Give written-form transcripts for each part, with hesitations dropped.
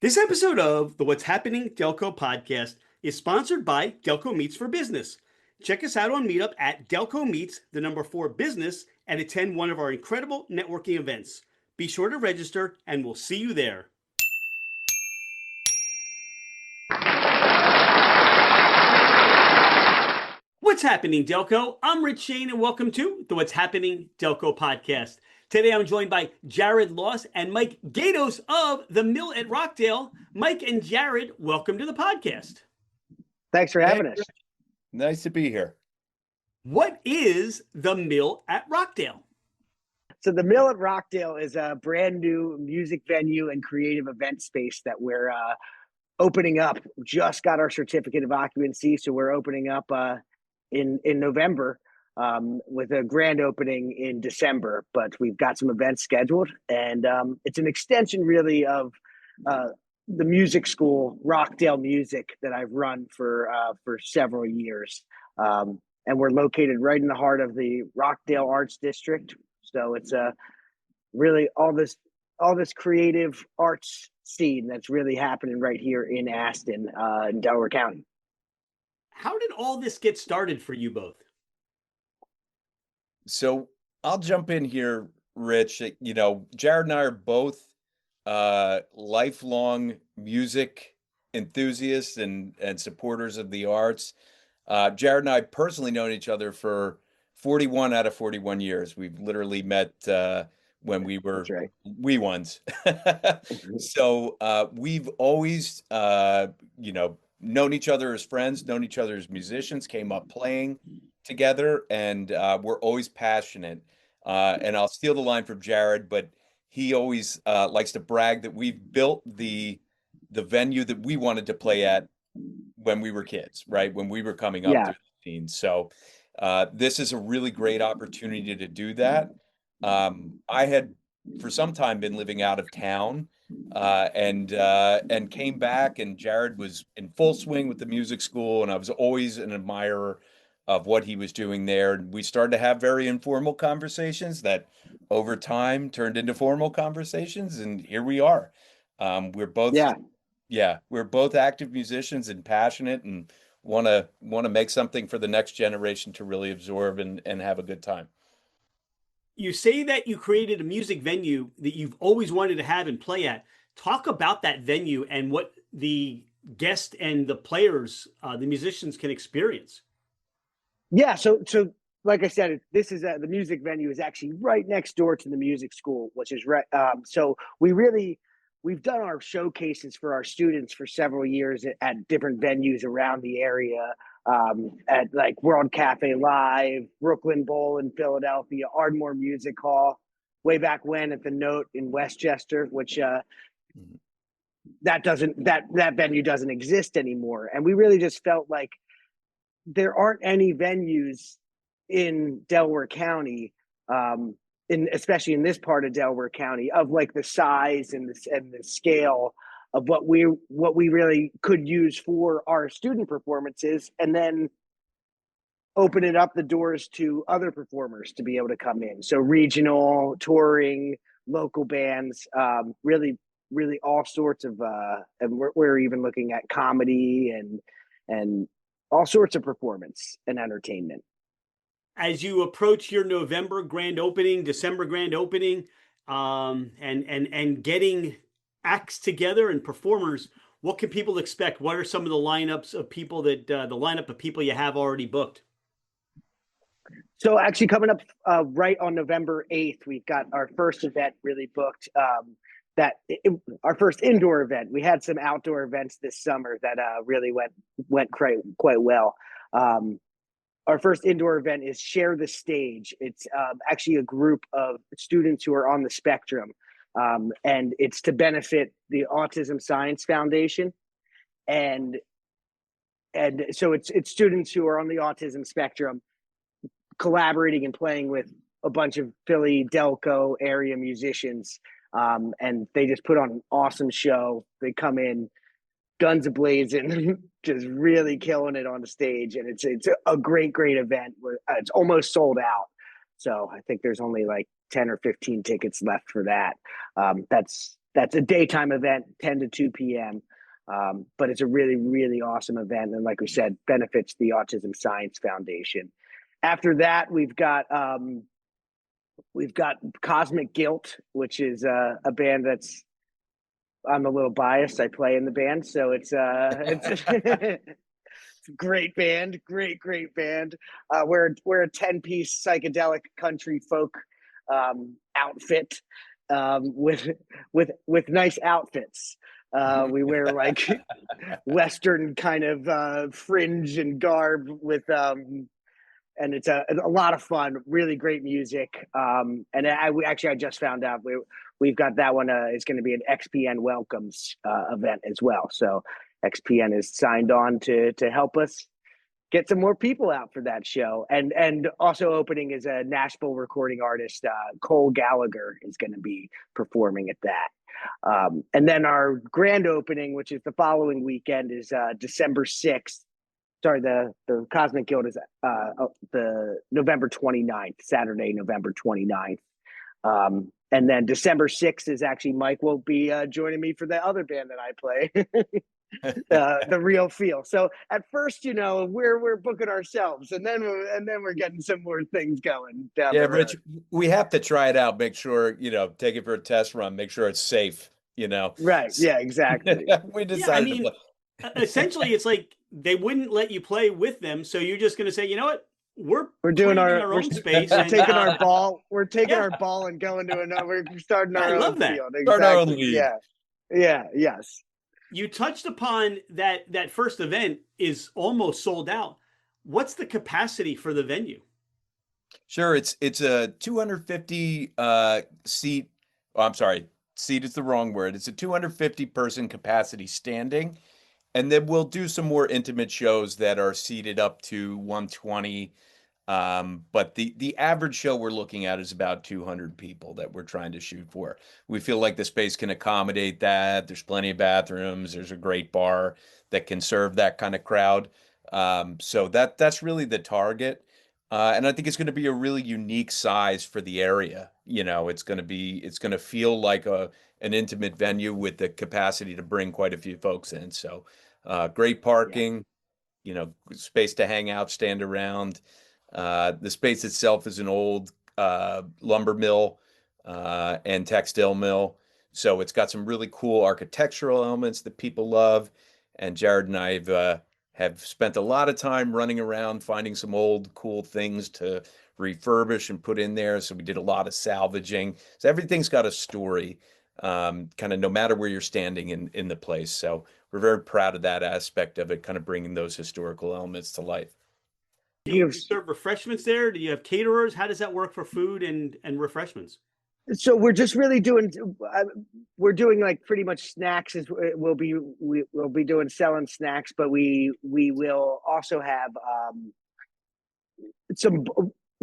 This episode of the What's Happening Delco podcast is sponsored by Delco Meets for Business. Check us out on Meetup at Delco Meets, the number 4 business, and attend one of our incredible networking events. Be sure to register, and we'll see you there. What's happening, Delco? I'm Rich Shane, and welcome to the What's Happening Delco podcast. Today, I'm joined by Jared Loss and Mike Gaydos of the Mill at Rockdale. Mike and Jared, welcome to the podcast. Thanks for having us. Nice to be here. What is the Mill at Rockdale? So the Mill at Rockdale is a brand new music venue and creative event space that we're opening up. Just got our certificate of occupancy, so we're opening up in November with a grand opening in December. But we've got some events scheduled, and it's an extension really of the music school, Rockdale Music, that I've run for several years. And we're located right in the heart of the Rockdale Arts District. So it's really all this creative arts scene that's really happening right here in Aston, in Delaware County. How did all this get started for you both? So I'll jump in here, Rich. Jared and I are both lifelong music enthusiasts and supporters of the arts. Jared and I personally known each other for 41 out of 41 years. We've literally met when we were wee ones. So we've always, known each other as friends, known each other as musicians, came up playing together, and we're always passionate. And I'll steal the line from Jared, but he always likes to brag that we've built the venue that we wanted to play at when we were kids, right? When we were coming up through the teens. So this is a really great opportunity to do that. I had for some time been living out of town and came back, and Jared was in full swing with the music school, and I was always an admirer of what he was doing there. And we started to have very informal conversations that over time turned into formal conversations, and here we are. We're both we're both active musicians and passionate, and want to make something for the next generation to really absorb and have a good time. You say that you created a music venue that you've always wanted to have and play at. Talk about that venue and what the guests and the players, the musicians, can experience. Yeah, so like I said, this is the music venue is actually right next door to the music school, which is right. So we've done our showcases for our students for several years at different venues around the area. At like World Cafe Live, Brooklyn Bowl in Philadelphia, Ardmore Music Hall, way back when at the Note in Westchester, which that venue doesn't exist anymore. And we really just felt like there aren't any venues in Delaware County, especially in this part of Delaware County, of like the size and the scale of what we really could use for our student performances, and then open it up the doors to other performers to be able to come in. So regional, touring, local bands, really all sorts of, and we're even looking at comedy and all sorts of performance and entertainment. As you approach your November grand opening, December grand opening, and getting acts together and performers, what can people expect? What are some of the lineups of people that the lineup of people you have already booked? So actually coming up right on November 8th, we've got our first event really booked. Our first indoor event. We had some outdoor events this summer that really went quite well. Our first indoor event is Share the Stage. It's actually a group of students who are on the spectrum. And it's to benefit the Autism Science Foundation. And so it's students who are on the autism spectrum collaborating and playing with a bunch of Philly, Delco area musicians. And they just put on an awesome show. They come in guns a-blazing, just really killing it on the stage. And it's a great event. It's almost sold out. So I think there's only like 10 or 15 tickets left for that. That's that's a daytime event, 10 to 2 p.m. But it's a really, really awesome event. And like we said, benefits the Autism Science Foundation. After that, we've got Cosmic Guilt, which is a band that's, I'm a little biased. I play in the band, so it's great band, great band. We're a 10-piece psychedelic country folk outfit with nice outfits. We wear like Western kind of fringe and garb with and it's a lot of fun, really great music. And I just found out we've got that one. It's going to be an XPN welcomes event as well. So XPN is signed on to help us get some more people out for that show. And also opening is a Nashville recording artist, Cole Gallagher, is going to be performing at that. And then our grand opening, which is the following weekend, is December 6th. Sorry, the Cosmic Guild is the November 29th, Saturday, November 29th. And then December 6th is actually Mike will be joining me for the other band that I play, the Real Feel. So at first, we're booking ourselves, and then we're getting some more things going down the road. Rich, we have to try it out. Make sure, take it for a test run. Make sure it's safe, Right. Yeah, exactly. We decided to play. Essentially, it's like they wouldn't let you play with them, so you're just going to say, you know what, we're doing our own space. We're taking our ball. We're taking our ball and going to another. We're starting our own field. Exactly. Start our own league. Yeah. Yes. You touched upon that first event is almost sold out. What's the capacity for the venue? Sure, it's a 250 seat. Oh, I'm sorry, seat is the wrong word. It's a 250 person capacity standing. And then we'll do some more intimate shows that are seated up to 120. But the average show we're looking at is about 200 people that we're trying to shoot for. We feel like the space can accommodate that. There's plenty of bathrooms. There's a great bar that can serve that kind of crowd. So that's really the target. And I think it's going to be a really unique size for the area. It's going to feel like an intimate venue with the capacity to bring quite a few folks in. So great parking, space to hang out, stand around. The space itself is an old lumber mill and textile mill. So it's got some really cool architectural elements that people love. And Jared and I have spent a lot of time running around finding some old cool things to refurbish and put in there. So we did a lot of salvaging. So everything's got a story, kind of no matter where you're standing in the place. So we're very proud of that aspect of it, kind of bringing those historical elements to life. Do you serve refreshments there? Do you have caterers? How does that work for food and refreshments? So we're just really doing like pretty much snacks. We'll be doing selling snacks, but we will also have some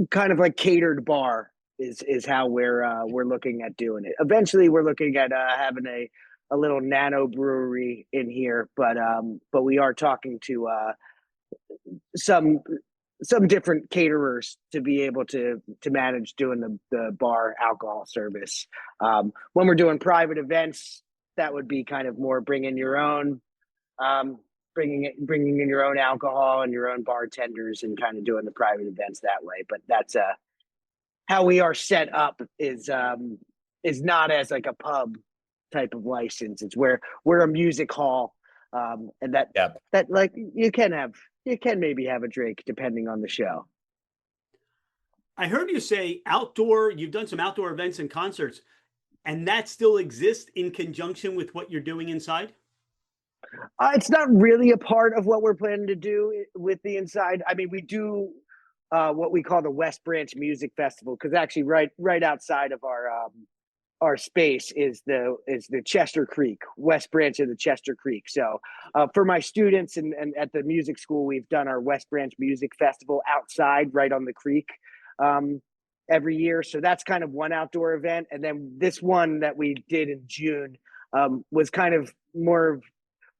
kind of like catered bar is how we're looking at doing it. Eventually, we're looking at having a little nano brewery in here, but we are talking to some different caterers to be able to manage doing the bar alcohol service. When we're doing private events, that would be kind of more bringing in your own alcohol and your own bartenders and kind of doing the private events that way. But that's how we are set up is not as like a pub type of license. It's where we're a music hall, and that like you can maybe have a drink depending on the show. I heard you say outdoor, you've done some outdoor events and concerts, and that still exists in conjunction with what you're doing inside? It's not really a part of what we're planning to do with the inside. I mean, we do what we call the West Branch Music Festival, because actually right outside of our space is the Chester Creek, West Branch of the Chester Creek. So for my students and at the music school, we've done our West Branch Music Festival outside right on the creek every year. So that's kind of one outdoor event. And then this one that we did in June was kind of more,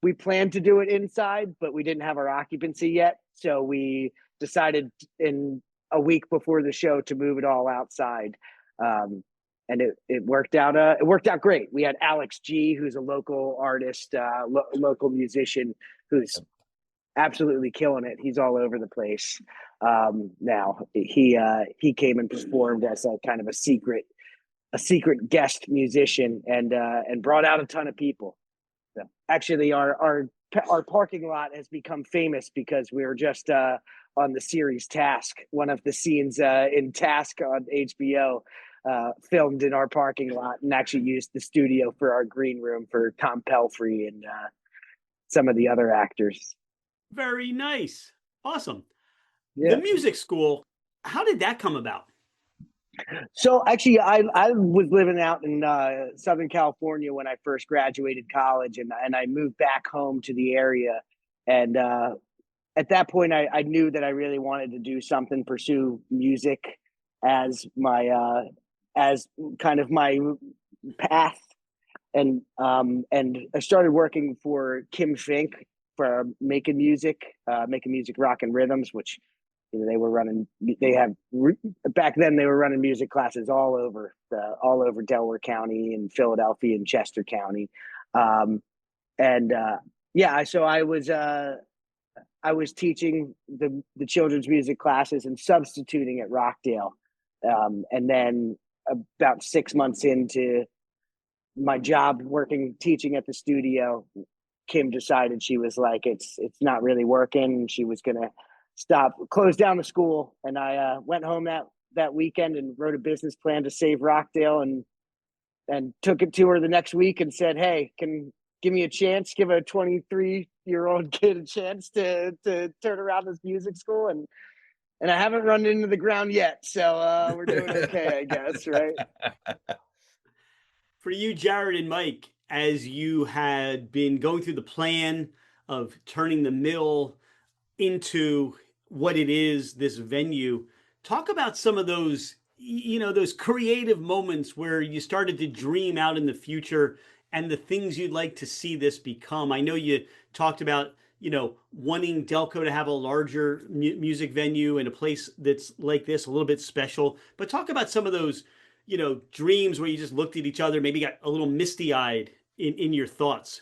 we planned to do it inside, but we didn't have our occupancy yet. So we decided in a week before the show to move it all outside. and it worked out. It worked out great. We had Alex G, who's a local artist, local musician, who's absolutely killing it. He's all over the place now. He came and performed as a kind of a secret guest musician, and brought out a ton of people. So actually, our parking lot has become famous because we were just on the series Task. One of the scenes in Task on HBO filmed in our parking lot, and actually used the studio for our green room for Tom Pelfrey and some of the other actors. Very nice. Awesome. Yeah. The music school, how did that come about? So actually, I was living out in Southern California when I first graduated college, and I moved back home to the area. And at that point, I knew that I really wanted to do something, pursue music as my as kind of my path. And I started working for Kim Fink for making music, rock and rhythms, which they were running. Back then they were running music classes all over Delaware County and Philadelphia and Chester County, and yeah. So I was teaching the children's music classes and substituting at Rockdale, and then about 6 months into my job teaching at the studio, Kim decided, she was like, it's not really working. She was gonna close down the school, and I went home that weekend and wrote a business plan to save Rockdale, and took it to her the next week and said, hey, give me a chance, give a 23-year-old kid a chance to turn around this music school, and I haven't run into the ground yet, so we're doing okay, I guess, right? For you, Jared and Mike, as you had been going through the plan of turning the mill into what it is, this venue, talk about some of those, those creative moments where you started to dream out in the future and the things you'd like to see this become. I know you talked about, wanting Delco to have a larger music venue and a place that's like this, a little bit special, but talk about some of those, dreams where you just looked at each other, maybe got a little misty eyed in your thoughts.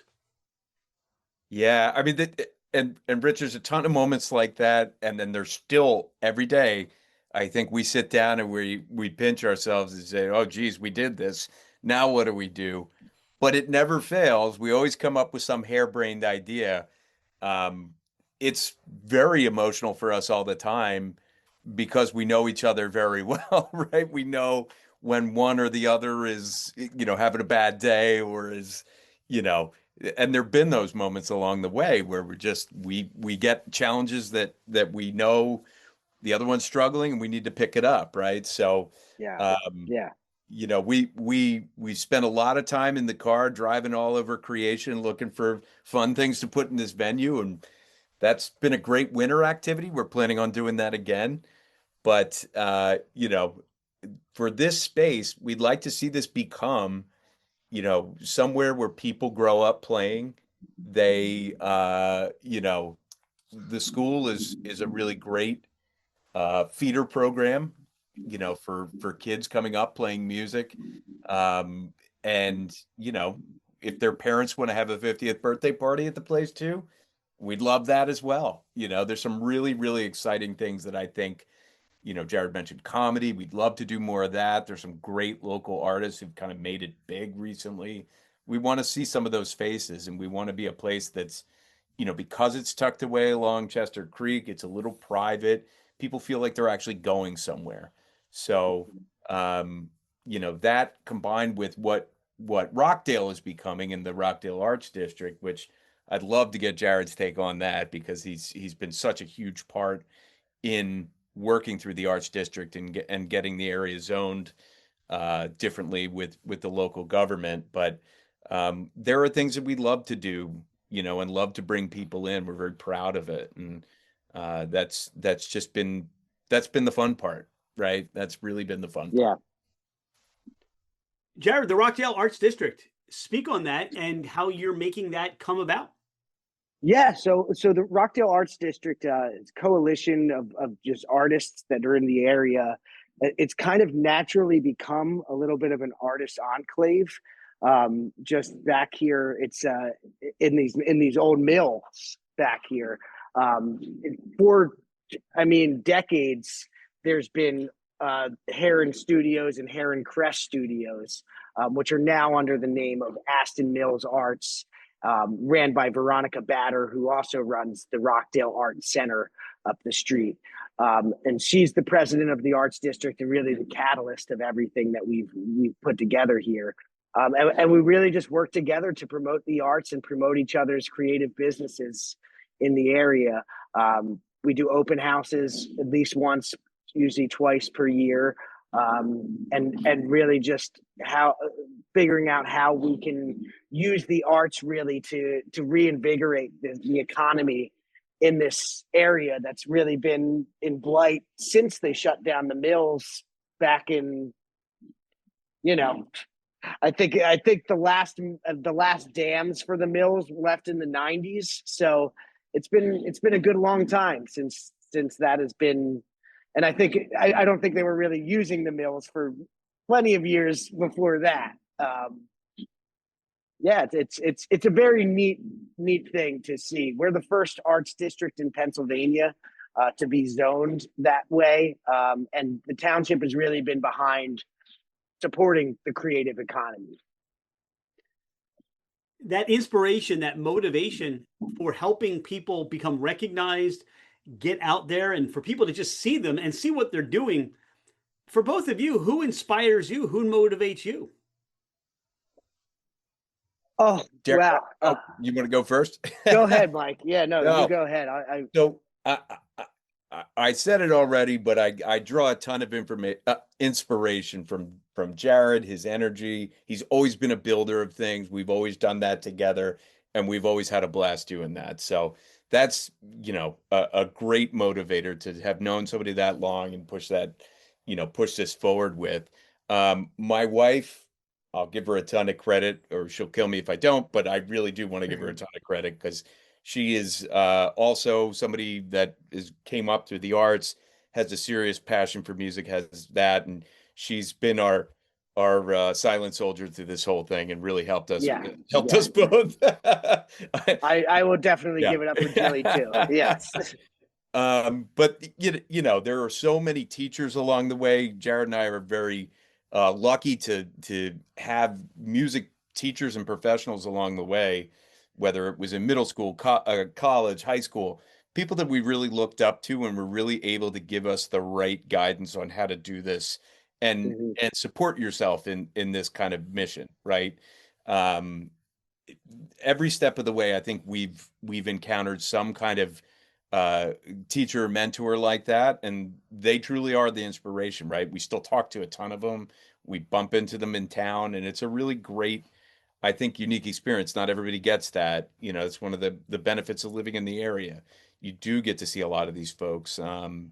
Yeah, I mean, and Rich, there's a ton of moments like that, and then there's still every day. I think we sit down and we pinch ourselves and say, "Oh, geez, we did this. Now what do we do?" But it never fails. We always come up with some harebrained idea. Um, it's very emotional for us all the time because we know each other very well, right? We know when one or the other is, having a bad day or is, you know, and there've been those moments along the way where we get challenges that we know the other one's struggling and we need to pick it up, right? So, Yeah, um, yeah. we spent a lot of time in the car driving all over creation looking for fun things to put in this venue, and that's been a great winter activity. We're planning on doing that again. But for this space, we'd like to see this become, somewhere where people grow up playing. They the school is a really great feeder program, for kids coming up playing music. Um, and, if their parents want to have a 50th birthday party at the place too, we'd love that as well. There's some really, really exciting things that I think, Jared mentioned comedy. We'd love to do more of that. There's some great local artists who've kind of made it big recently. We want to see some of those faces, and we want to be a place that's, because it's tucked away along Chester Creek, it's a little private. People feel like they're actually going somewhere. So, that combined with what Rockdale is becoming in the Rockdale Arts District, which I'd love to get Jared's take on that because he's been such a huge part in working through the Arts District and getting the area zoned differently with the local government. But there are things that we'd love to do, and love to bring people in. We're very proud of it, and that's been the fun part, right? That's really been the fun Yeah. part. Jared, the Rockdale Arts District, speak on that and how you're making that come about. Yeah, so the Rockdale Arts District is a coalition of just artists that are in the area it's kind of naturally become a little bit of an artist enclave. Just back here, it's in these old mills back here. For decades, there's been Heron Studios and Heron Crest Studios, which are now under the name of Aston Mills Arts, ran by Veronica Batter, who also runs the Rockdale Arts Center up the street. And she's the president of the Arts District and really the catalyst of everything that we've put together here. And we really just work together to promote the arts and promote each other's creative businesses in the area. We do open houses at least once, usually twice per year, and really just figuring out how we can use the arts really to reinvigorate the economy in this area that's really been in blight since they shut down the mills back in, I think the last dams for the mills left in the 90s. So it's been a good long time since that has been, and I don't think they were really using the mills for plenty of years before that. It's a very neat thing to see. We're the first arts district in Pennsylvania to be zoned that way, and the township has really been behind supporting the creative economy. That inspiration, that motivation for helping people become recognized, get out there, and for people to just see them and see what they're doing. For both of you, who inspires you? Who motivates you? Oh, Derek, wow. You want to go first? Go ahead, Mike. Yeah, no, No. you go ahead. So I said it already, but I draw a ton of inspiration from Jared, his energy. He's always been a builder of things. We've always done that together, and we've always had a blast doing that. So that's, a great motivator to have known somebody that long and push this forward with. My wife, I'll give her a ton of credit, or she'll kill me if I don't, but I really do want to give her a ton of credit because she is also somebody that came up through the arts, has a serious passion for music, has that, and she's been our silent soldier through this whole thing and really helped us both. I will definitely give it up for Jilly too. Yes. But there are so many teachers along the way. Jared and I are very lucky to have music teachers and professionals along the way, whether it was in middle school, college, high school, people that we really looked up to and were really able to give us the right guidance on how to do this and support yourself in this kind of mission, right? Every step of the way, I think we've encountered some kind of teacher or mentor like that, and they truly are the inspiration, right? We still talk to a ton of them. We bump into them in town, and it's a really great, I think, unique experience. Not everybody gets that. It's one of the benefits of living in the area. You do get to see a lot of these folks, and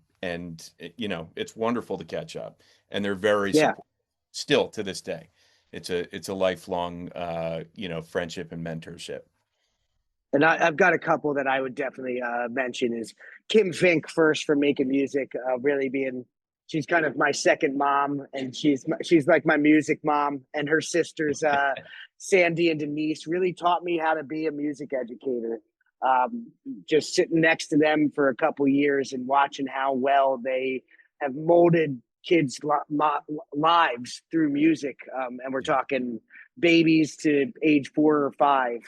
it's wonderful to catch up. And they're very supportive still to this day. It's a lifelong, friendship and mentorship. And I've got a couple that I would definitely mention is Kim Fink first for making music, really she's kind of my second mom, and she's like my music mom, and her sisters, Sandy and Denise, really taught me how to be a music educator. Just sitting next to them for a couple years and watching how well they have molded kids' lives through music. And we're talking babies to age 4 or 5.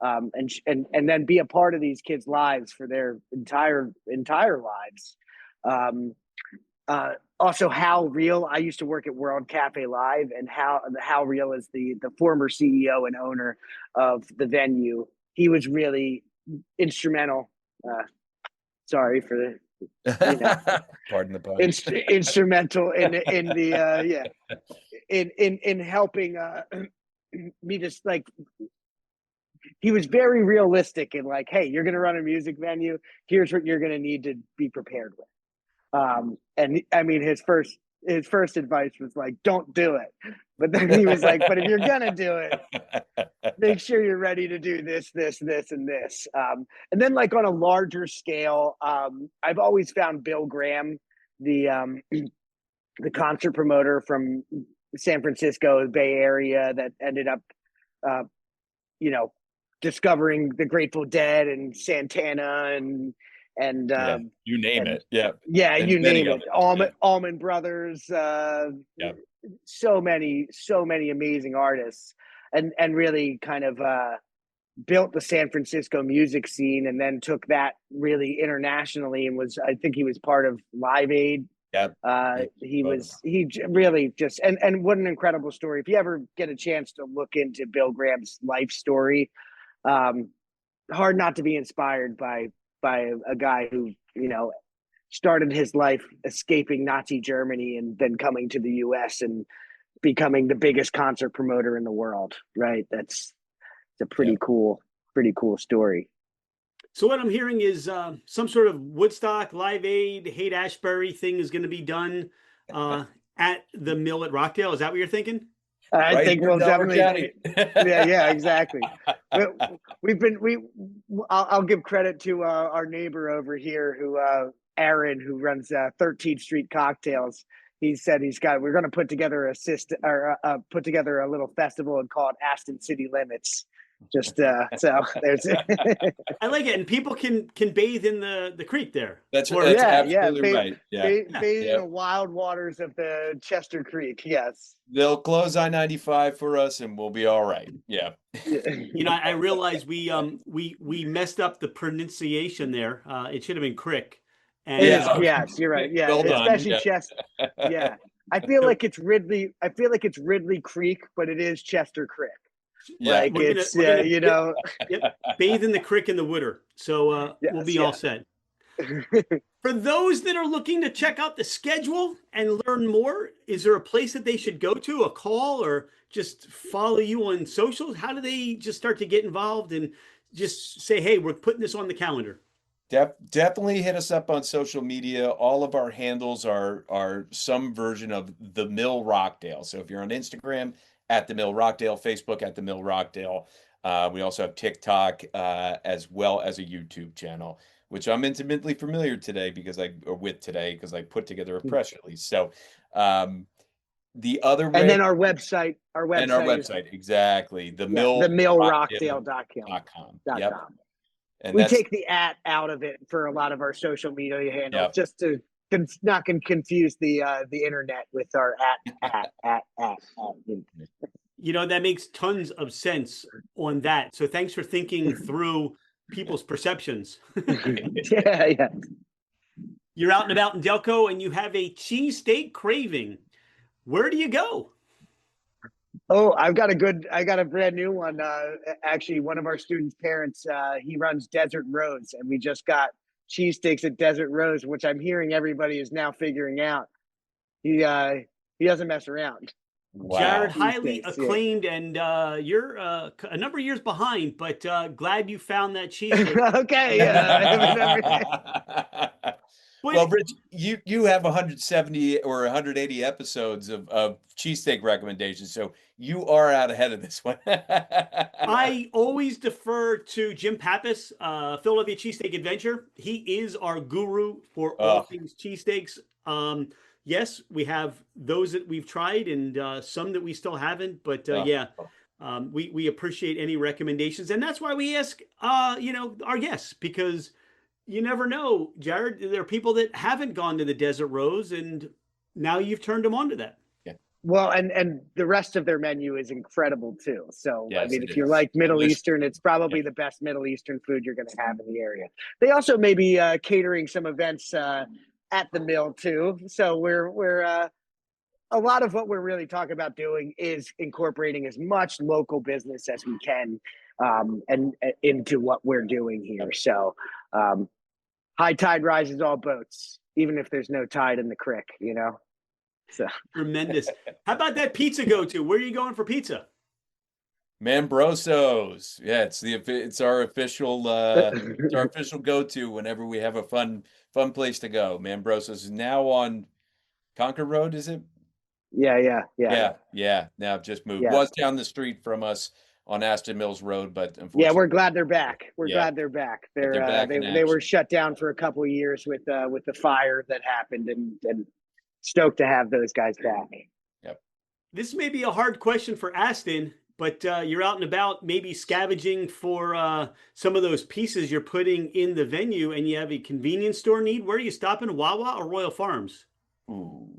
And then be a part of these kids' lives for their entire lives. Also, Hal Real. I used to work at World Cafe Live, and Hal Real is the former CEO and owner of the venue. He was really instrumental. Sorry for the Pardon the pun. Instrumental in helping me just like. He was very realistic and like, hey, you're going to run a music venue. Here's what you're going to need to be prepared with. And I mean, his first advice was like, don't do it. But then he was like, but if you're going to do it, make sure you're ready to do this, and this. And then like on a larger scale, I've always found Bill Graham, the the concert promoter from San Francisco, Bay Area, that ended up, uh, you know, discovering the Grateful Dead and Santana and Yeah, you name and it. Yeah, yeah, and you many name of it. it. Yeah, Allman Brothers, yeah, so many amazing artists, and really kind of built the San Francisco music scene, and then took that really internationally, and was, I think he was part of Live Aid. yeah. Yeah, both of them. Really just, and what an incredible story. If you ever get a chance to look into Bill Graham's life story, um, hard not to be inspired by a guy who, started his life escaping Nazi Germany and then coming to the US and becoming the biggest concert promoter in the world, right? It's a Yeah. pretty cool story. So what I'm hearing is some sort of Woodstock, Live Aid, Haight Ashbury thing is going to be done at the mill at Rockdale. Is that what you're thinking? I Right think here in we'll Delaware definitely, County. yeah, exactly. I'll give credit to our neighbor over here, who Aaron, who runs 13th Street Cocktails. He said we're going to put together put together a little festival and call it Aston City Limits. Just so there's I like it, and people can bathe in the creek there. That's Or- that's yeah, absolutely right. Yeah, bathe in yeah. the wild waters of the Chester Creek. Yes. They'll close I-95 for us, and we'll be all right. Yeah. I realize we messed up the pronunciation there. It should have been crick. And It is. Yeah. Yes, you're right. Yeah, Well done. especially Yeah. Chester. Yeah, I feel like it's Ridley. I feel like it's Ridley Creek, but it is Chester Creek. Yeah. Like We're it's gonna bathe in the crick in the Wooder. So we'll Yes, be all set. For those that are looking to check out the schedule and learn more, is there a place that they should go to, a call, or just follow you on socials? How do they just start to get involved and just say, hey, we're putting this on the calendar? Definitely hit us up on social media. All of our handles are some version of the Mill Rockdale. So if you're on Instagram, at the Mill Rockdale, Facebook at the Mill Rockdale. We also have TikTok, as well as a YouTube channel, which I'm intimately familiar with today because I put together a press release. So the other way, and then our website, and our is, website, exactly, the millrockdale.com. Yep. And We that's take the out of it for a lot of our social media handles, Yep. just to not confuse the internet with our at. That makes tons of sense on that. So thanks for thinking through people's perceptions. Yeah. You're out and about in Delco and you have a cheesesteak craving. Where do you go? Oh, I got a brand new one. Actually, one of our students' parents, he runs Desert Rose, and we just got cheesesteaks at Desert Rose, which I'm hearing everybody is now figuring out. He doesn't mess around. wow. Jared, highly Cheesesteaks, acclaimed, and you're a number of years behind, but glad you found that cheesesteak. Okay, yeah. Well, Rich, you have 170 or 180 episodes of cheesesteak recommendations, so you are out ahead of this one. I always defer to Jim Pappas, Philadelphia Cheesesteak Adventure. He is our guru for all things cheesesteaks. Yes, we have those that we've tried and some that we still haven't, but we appreciate any recommendations, and that's why we ask our guests, because you never know, Jared. There are people that haven't gone to the Desert Rose, and now you've turned them on to that. Yeah. Well, and the rest of their menu is incredible too. So, Yes, I mean, it if you is. like Middle Delicious. Eastern, it's probably the best Middle Eastern food you're going to have in the area. They also may be catering some events at the mill too. So we're a lot of what we're really talking about doing is incorporating as much local business as we can, and into what we're doing here. So. High tide rises all boats, even if there's no tide in the creek, So Tremendous. How about that pizza go-to? Where are you going for pizza? Mambroso's. Yeah, it's our official go-to whenever we have a fun place to go. Mambroso's is now on Concord Road, is it? Yeah. Now just moved. Yeah. Was down the street from us on Aston Mills Road, but unfortunately, Yeah, we're glad they're back. We're Yeah. glad they're back. But they're back in They were action. shut down for a couple of years with the fire that happened, and stoked to have those guys back. Yep. This may be a hard question for Aston, but you're out and about, maybe scavenging for some of those pieces you're putting in the venue, and you have a convenience store need. Where are you stopping, Wawa or Royal Farms? Ooh,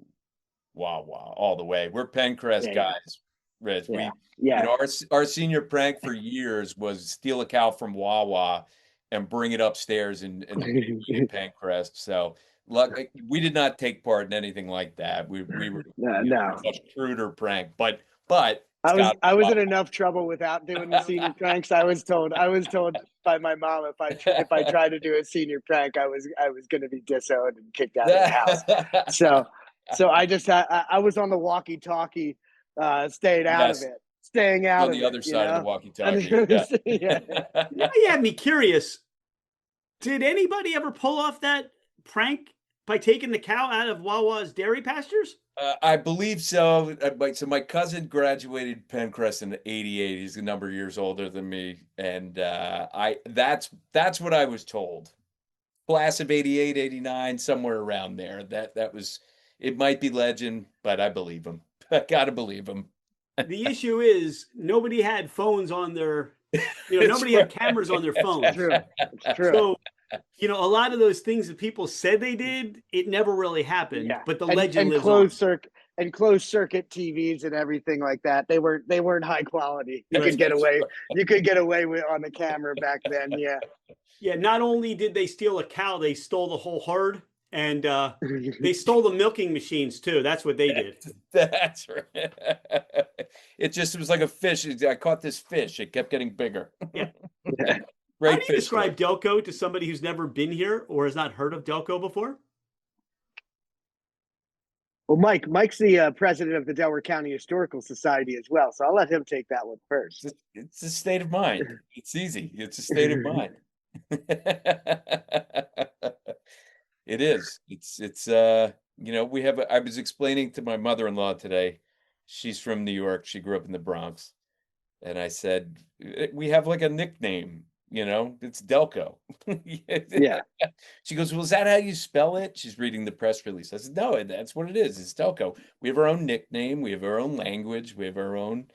Wawa all the way. We're Pencrest guys, Rich. Yeah. You know, our senior prank for years was steal a cow from Wawa and bring it upstairs in Pencrest. So we did not take part in anything like that. We were no. a much cruder prank, but I was in enough trouble without doing the senior pranks. I was told by my mom if I tried to do a senior prank, I was going to be disowned and kicked out of the house. So I was on the walkie-talkie, staying out of on the other side of the walkie-talkie. Yeah. You had me curious. Did anybody ever pull off that prank by taking the cow out of Wawa's dairy pastures? I believe so. So my cousin graduated Pencrest in '88. He's a number of years older than me, and that's what I was told. Class of '88, '89, somewhere around there. That was. It might be legend, but I believe him. I gotta believe him. The issue is nobody had phones on their, nobody had cameras on their phones. It's true. So, a lot of those things that people said they did, it never really happened. Yeah. But the legend lives on. And closed circuit TVs and everything like that. They weren't high quality. You could get away with on the camera back then. Yeah. Yeah. Not only did they steal a cow, they stole the whole herd. And they stole the milking machines too. That's what they did. That's right. It was like a fish. I caught this fish. It kept getting bigger. Yeah. Great. How do you describe Delco to somebody who's never been here or has not heard of Delco before? Well, Mike's the president of the Delaware County Historical Society as well, so I'll let him take that one first. It's a state of mind. It's easy. It's a state of mind. It is. It's we have I was explaining to my mother-in-law today. She's from New York. She grew up in the Bronx. And I said, we have like a nickname, it's Delco. Yeah. She goes, well, is that how you spell it? She's reading the press release. I said, no, that's what it is. It's Delco. We have our own nickname. We have our own language. We have our own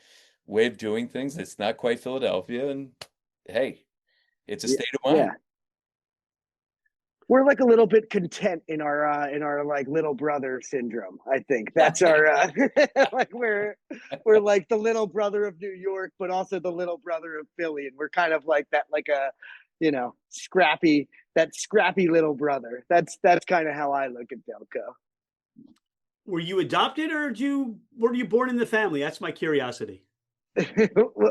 way of doing things. It's not quite Philadelphia. And hey, it's a state of mind. Yeah. We're like a little bit content in our like little brother syndrome. I think that's our like we're like the little brother of New York, but also the little brother of Philly, and we're kind of like that, like a scrappy little brother. That's kind of how I look at Delco. Were you adopted or were you born in the family? That's my curiosity.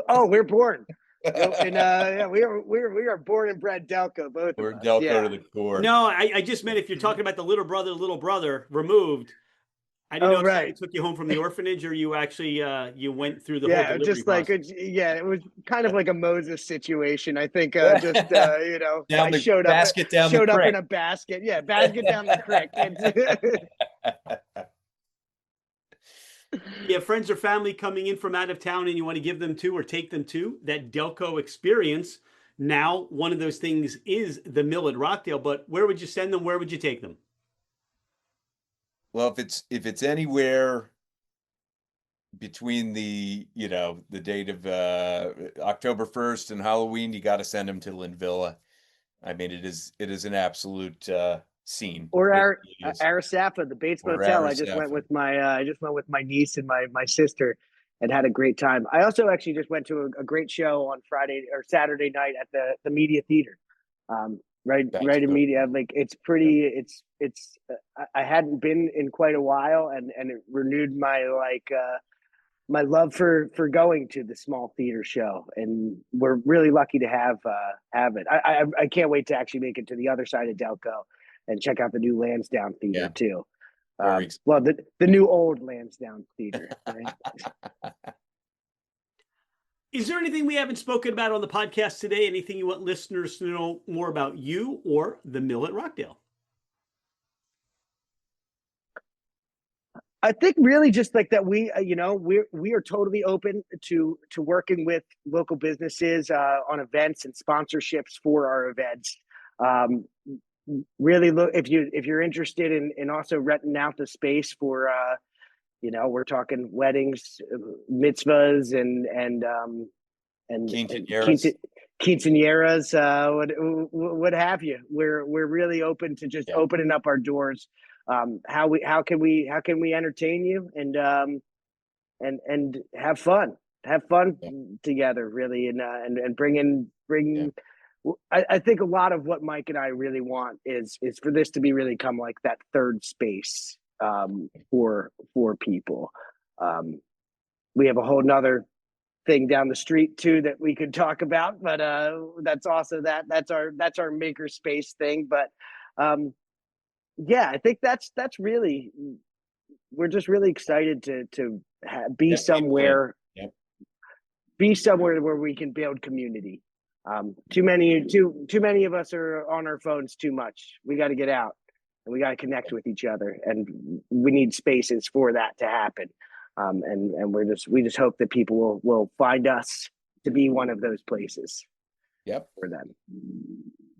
Oh, we're born. And we are born and bred Delco, both we're of us. Delco to the core. No, I just meant if you're talking about the little brother removed. I didn't know if somebody took you home from the orphanage or you actually you went through the whole delivery just process. It was kind of like a Moses situation. I think I showed up in a basket. Yeah, basket down the creek. You have friends or family coming in from out of town and you want to give them to or take them to that Delco experience. Now, one of those things is the mill at Rockdale, but where would you send them? Where would you take them? Well, if it's anywhere between the date of October 1st and Halloween, you got to send them to Linvilla. I mean, it is an absolute scene. Or Arisafa, the Bates Motel. I just went with my niece and my sister and had a great time. I also actually just went to a great show on Friday or Saturday night at the Media Theater. Right in Media. Like it's pretty. It's I hadn't been in quite a while, and it renewed my my love for going to the small theater show, and we're really lucky to have it. I can't wait to actually make it to the other side of Delco and check out the new Lansdowne Theater too. Well, the new old Lansdowne Theater. Right? Is there anything we haven't spoken about on the podcast today? Anything you want listeners to know more about you or the mill at Rockdale? I think really just like that we are totally open to working with local businesses on events and sponsorships for our events. really look if you're interested in also renting out the space for we're talking weddings, mitzvahs, and Quinceañeras. quinceañeras, what have you. We're really open to just Yeah. opening up our doors. How can we entertain you and have fun Yeah. together, really, and bring. Yeah. I think a lot of what Mike and I really want is for this to be really come like that third space for people. We have a whole nother thing down the street too that we could talk about, but that's also that's our maker space thing. But I think that's really, we're just really excited to be somewhere, be somewhere where we can build community. Too many of us are on our phones too much. We got to get out and we got to connect with each other, and we need spaces for that to happen. And we just hope that people will find us to be one of those places. Yep. For them.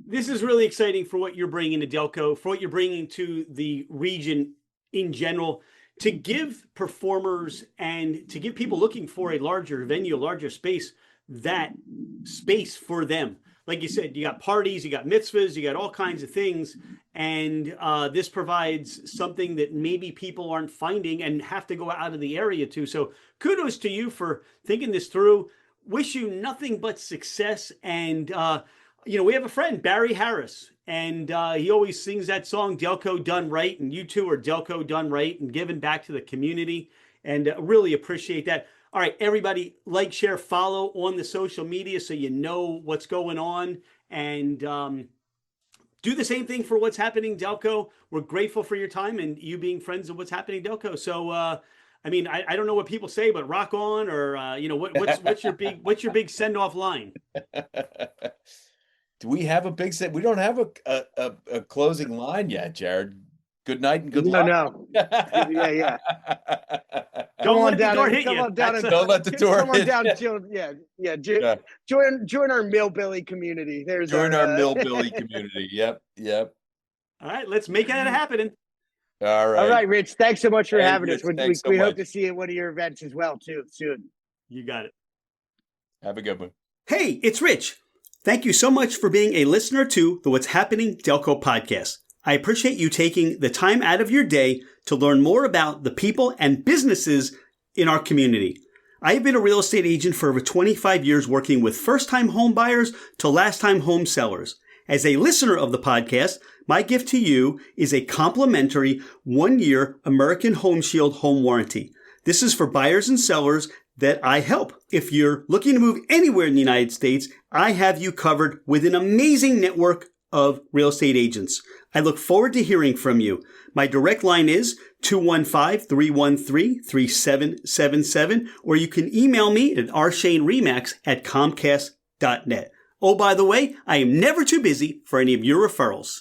This is really exciting for what you're bringing to Delco, for what you're bringing to the region in general, to give performers and to give people looking for a larger venue, a larger space, that space for them. Like you said, you got parties, you got mitzvahs, you got all kinds of things. And this provides something that maybe people aren't finding and have to go out of the area to. So kudos to you for thinking this through. Wish you nothing but success. And, we have a friend, Barry Harris, and he always sings that song, Delco Done Right. And you two are Delco Done Right and giving back to the community. And really appreciate that. All right, everybody, like, share, follow on the social media so you know what's going on. And do the same thing for what's happening, Delco. We're grateful for your time and you being friends of what's happening, Delco. So, I don't know what people say, but rock on, or what's your big send off line? Do we have a big set? We don't have a closing line yet, Jared. Good night and good luck. No. Yeah. Don't let the door hit you. Don't let the door hit you. Join our Millbilly community. Join our Millbilly community. Yep. All right, let's make that happen. All right, Rich. Thanks so much for having Rich, us. We hope to see you at one of your events as well too soon. You got it. Have a good one. Hey, it's Rich. Thank you so much for being a listener to the What's Happening Delco podcast. I appreciate you taking the time out of your day to learn more about the people and businesses in our community. I have been a real estate agent for over 25 years, working with first-time home buyers to last-time home sellers. As a listener of the podcast, my gift to you is a complimentary 1-year American Home Shield home warranty. This is for buyers and sellers that I help. If you're looking to move anywhere in the United States, I have you covered with an amazing network of real estate agents. I look forward to hearing from you. My direct line is 215-313-3777, or you can email me at rshaneremax@comcast.net. Oh, by the way, I am never too busy for any of your referrals.